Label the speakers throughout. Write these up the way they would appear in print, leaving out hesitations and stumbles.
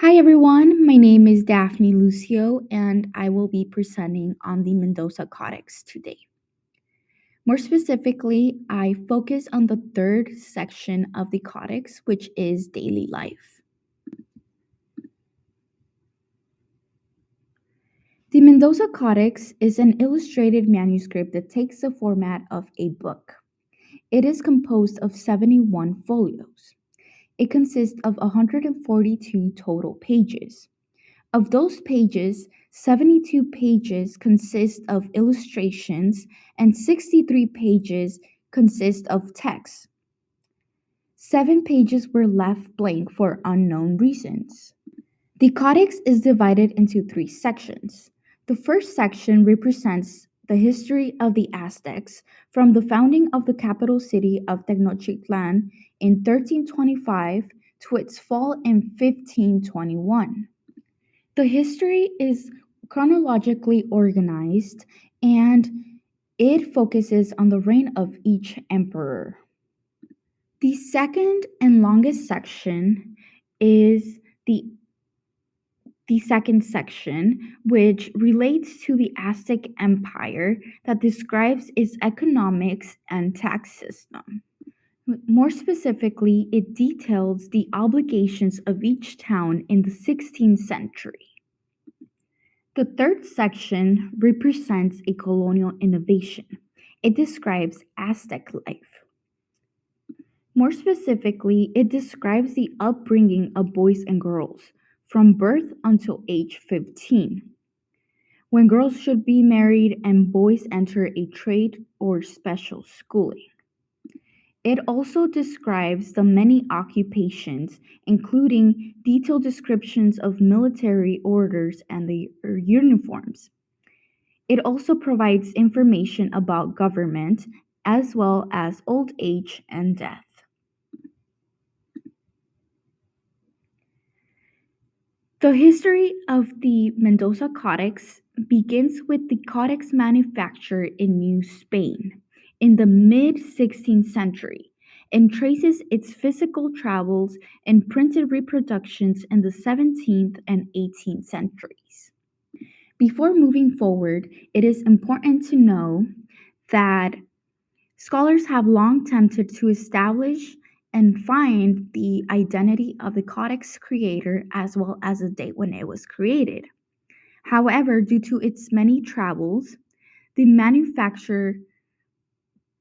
Speaker 1: Hi everyone, my name is Daphne Lucio and I will be presenting on the Mendoza Codex today. More specifically, I focus on the third section of the Codex, which is daily life. The Mendoza Codex is an illustrated manuscript that takes the format of a book. It is composed of 71 folios. It consists of 142 total pages. Of those pages, 72 pages consist of illustrations and 63 pages consist of text. 7 pages were left blank for unknown reasons. The codex is divided into 3 sections. The first section represents the history of the Aztecs from the founding of the capital city of Tenochtitlan in 1325 to its fall in 1521. The history is chronologically organized and it focuses on the reign of each emperor. The second and longest section is the second section, which relates to the Aztec Empire that describes its economics and tax system. More specifically, it details the obligations of each town in the 16th century. The third section represents a colonial innovation. It describes Aztec life. More specifically, it describes the upbringing of boys and girls from birth until age 15, when girls should be married and boys enter a trade or special schooling. It also describes the many occupations, including detailed descriptions of military orders and their uniforms. It also provides information about government as well as old age and death. The history of the Mendoza Codex begins with the codex manufacture in New Spain in the mid 16th century and traces its physical travels and printed reproductions in the 17th and 18th centuries. Before moving forward, it is important to know that scholars have long attempted to establish and find the identity of the codex creator as well as the date when it was created. However, due to its many travels, the manufacture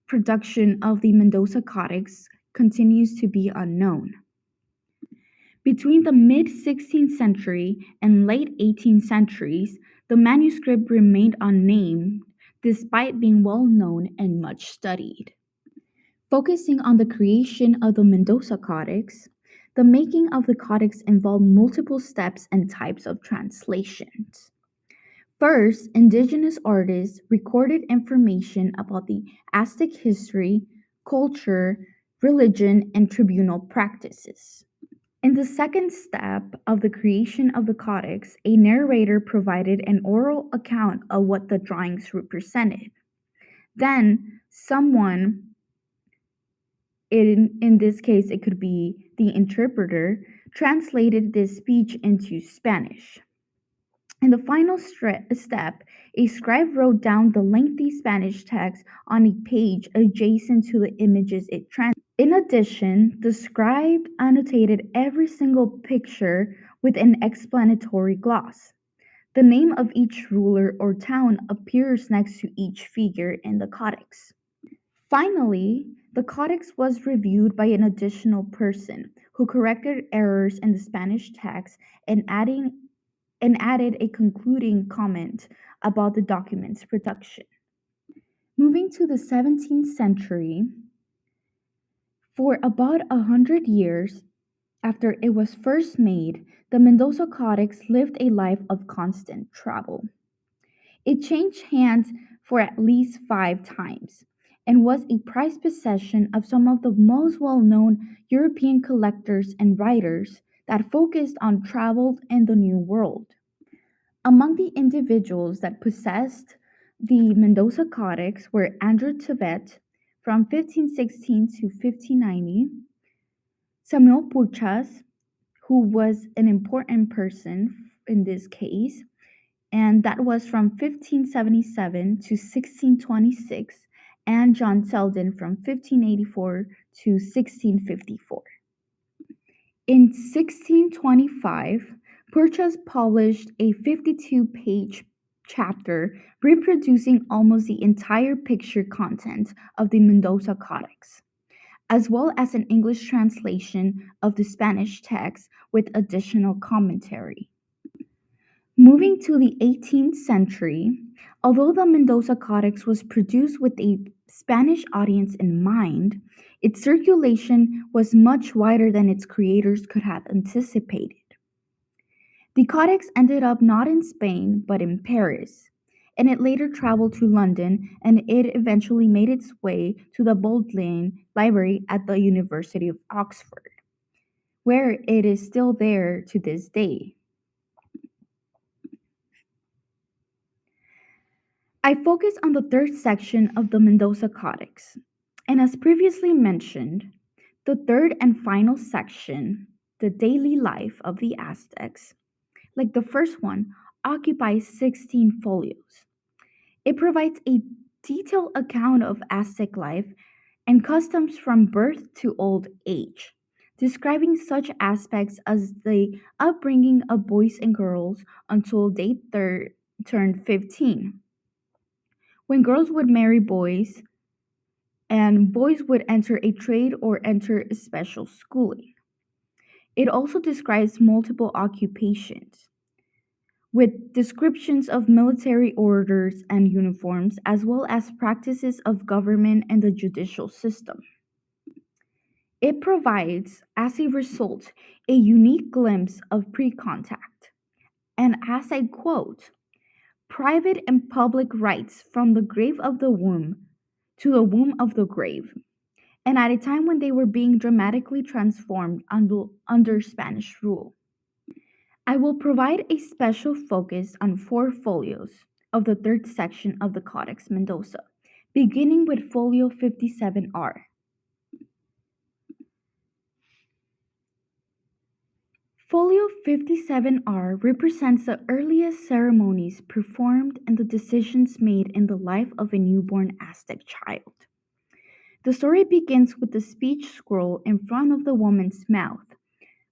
Speaker 1: production of the Mendoza Codex continues to be unknown. Between the mid 16th century and late 18th centuries, the manuscript remained unnamed despite being well known and much studied. Focusing on the creation of the Mendoza Codex, the making of the codex involved multiple steps and types of translations. First, indigenous artists recorded information about the Aztec history, culture, religion, and tribunal practices. In the second step of the creation of the codex, a narrator provided an oral account of what the drawings represented. Then, someone, in this case, it could be the interpreter, translated this speech into Spanish. In the final step, a scribe wrote down the lengthy Spanish text on a page adjacent to the images it translated. In addition, the scribe annotated every single picture with an explanatory gloss. The name of each ruler or town appears next to each figure in the codex. Finally, the codex was reviewed by an additional person who corrected errors in the Spanish text and added a concluding comment about the document's production. Moving to the 17th century, for about 100 years after it was first made, the Mendoza Codex lived a life of constant travel. It changed hands for at least 5 times and was a prized possession of some of the most well known European collectors and writers that focused on travel in the New World. Among the individuals that possessed the Mendoza Codex were Andrew Tevet from 1516 to 1590, Samuel Purchas, who was an important person in this case, and that was from 1577 to 1626, and John Selden from 1584 to 1654. In 1625, Purchas published a 52-page chapter reproducing almost the entire picture content of the Mendoza Codex, as well as an English translation of the Spanish text with additional commentary. Moving to the 18th century, although the Mendoza Codex was produced with a Spanish audience in mind, its circulation was much wider than its creators could have anticipated. The Codex ended up not in Spain, but in Paris, and it later traveled to London, and it eventually made its way to the Bodleian Library at the University of Oxford, where it is still there to this day. I focus on the third section of the Mendoza Codex, and as previously mentioned, the third and final section, the daily life of the Aztecs, like the first one, occupies 16 folios. It provides a detailed account of Aztec life and customs from birth to old age, describing such aspects as the upbringing of boys and girls until they turned 15, when girls would marry boys and boys would enter a trade or enter a special schooling. It also describes multiple occupations, with descriptions of military orders and uniforms, as well as practices of government and the judicial system. It provides, as a result, a unique glimpse of pre contact. And as I quote, private and public rights from the grave of the womb to the womb of the grave, and at a time when they were being dramatically transformed under Spanish rule. I will provide a special focus on four folios of the third section of the Codex Mendoza, beginning with folio 57R. Folio 57R represents the earliest ceremonies performed and the decisions made in the life of a newborn Aztec child. The story begins with the speech scroll in front of the woman's mouth,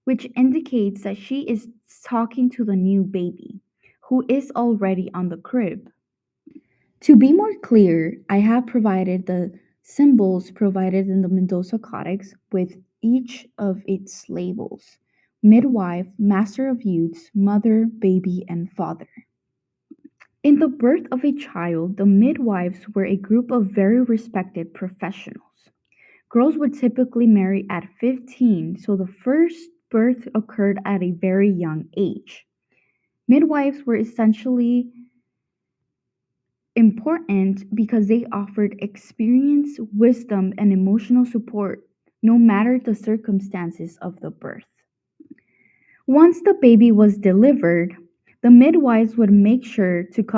Speaker 1: which indicates that she is talking to the new baby, who is already on the crib. To be more clear, I have provided the symbols provided in the Mendoza Codex with each of its labels: midwife, master of youths, mother, baby, and father. In the birth of a child, the midwives were a group of very respected professionals. Girls would typically marry at 15, so the first birth occurred at a very young age. Midwives were essentially important because they offered experience, wisdom, and emotional support no matter the circumstances of the birth. Once the baby was delivered, the midwives would make sure to